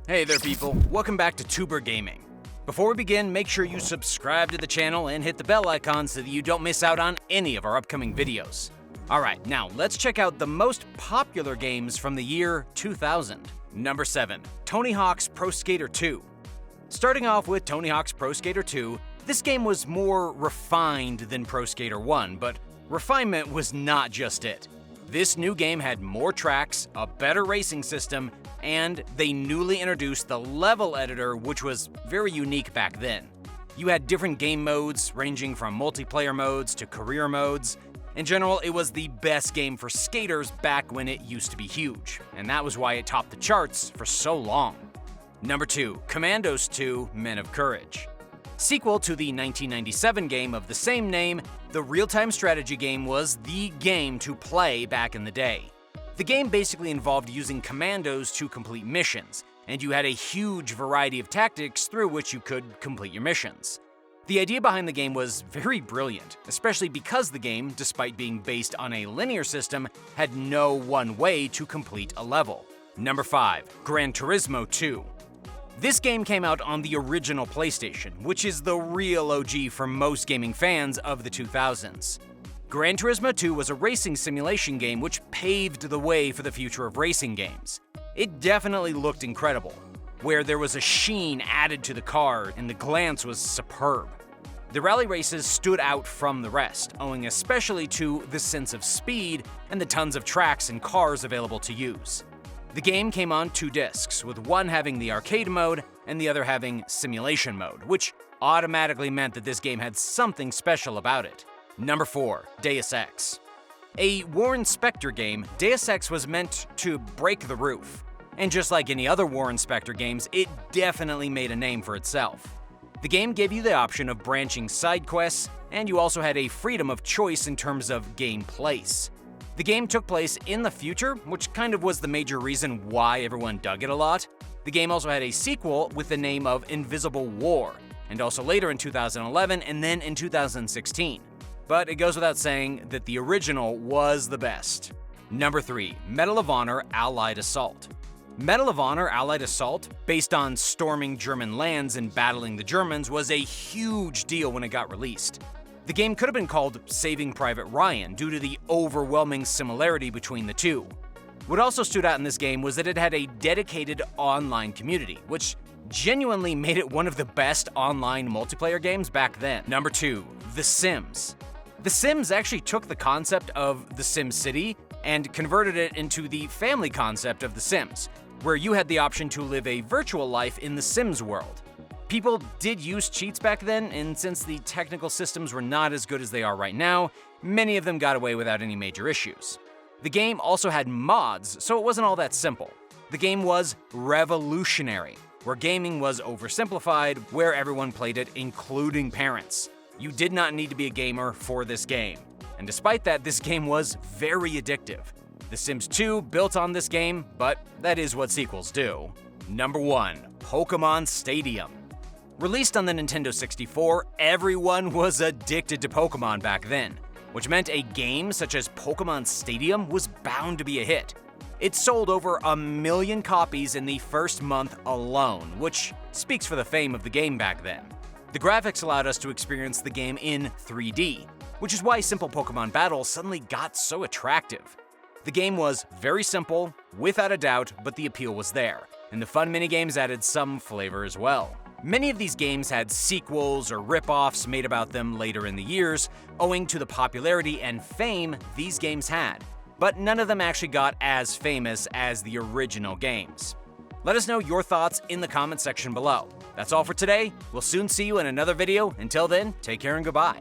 Hey there people, welcome back to Tuber Gaming. Before we begin, make sure you subscribe to the channel and hit the bell icon so that you don't miss out on any of our upcoming videos. Alright, now let's check out the most popular games from the year 2000. Number 7. Tony Hawk's Pro Skater 2. Starting off with Tony Hawk's Pro Skater 2, this game was more refined than Pro Skater 1, but refinement was not just it. This new game had more tracks, a better racing system, and they newly introduced the level editor, which was very unique back then. You had different game modes, ranging from multiplayer modes to career modes. In general, it was the best game for skaters back when it used to be huge, and that was why it topped the charts for so long. Number 2. Commandos II: Men of Courage. Sequel to the 1997 game of the same name, the real-time strategy game was the game to play back in the day. The game basically involved using commandos to complete missions, and you had a huge variety of tactics through which you could complete your missions. The idea behind the game was very brilliant, especially because the game, despite being based on a linear system, had no one way to complete a level. Number 5. Gran Turismo 2. This game came out on the original PlayStation, which is the real OG for most gaming fans of the 2000s. Gran Turismo 2 was a racing simulation game which paved the way for the future of racing games. It definitely looked incredible, where there was a sheen added to the car and the glance was superb. The rally races stood out from the rest, owing especially to the sense of speed and the tons of tracks and cars available to use. The game came on 2 discs, with one having the arcade mode and the other having simulation mode, which automatically meant that this game had something special about it. Number 4. Deus Ex. A Warren Spector game, Deus Ex was meant to break the roof. And just like any other Warren Spector games, it definitely made a name for itself. The game gave you the option of branching side quests, and you also had a freedom of choice in terms of game place. The game took place in the future, which kind of was the major reason why everyone dug it a lot. The game also had a sequel with the name of Invisible War, and also later in 2011 and then in 2016. But it goes without saying that the original was the best. Number 3. Medal of Honor: Allied Assault. Medal of Honor: Allied Assault, based on storming German lands and battling the Germans, was a huge deal when it got released. The game could have been called Saving Private Ryan due to the overwhelming similarity between the two. What also stood out in this game was that it had a dedicated online community, which genuinely made it one of the best online multiplayer games back then. Number 2. The Sims. The Sims actually took the concept of The Sim City and converted it into the family concept of The Sims, where you had the option to live a virtual life in the Sims world. People did use cheats back then, and since the technical systems were not as good as they are right now, many of them got away without any major issues. The game also had mods, so it wasn't all that simple. The game was revolutionary, where gaming was oversimplified, where everyone played it, including parents. You did not need to be a gamer for this game. And despite that, this game was very addictive. The Sims 2 built on this game, but that is what sequels do. Number 1. Pokemon Stadium. Released on the Nintendo 64, everyone was addicted to Pokemon back then, which meant a game such as Pokemon Stadium was bound to be a hit. It sold over 1 million copies in the first month alone, which speaks for the fame of the game back then. The graphics allowed us to experience the game in 3D, which is why simple Pokemon battles suddenly got so attractive. The game was very simple, without a doubt, but the appeal was there, and the fun minigames added some flavor as well. Many of these games had sequels or rip-offs made about them later in the years, owing to the popularity and fame these games had, but none of them actually got as famous as the original games. Let us know your thoughts in the comment section below. That's all for today. We'll soon see you in another video. Until then, take care and goodbye.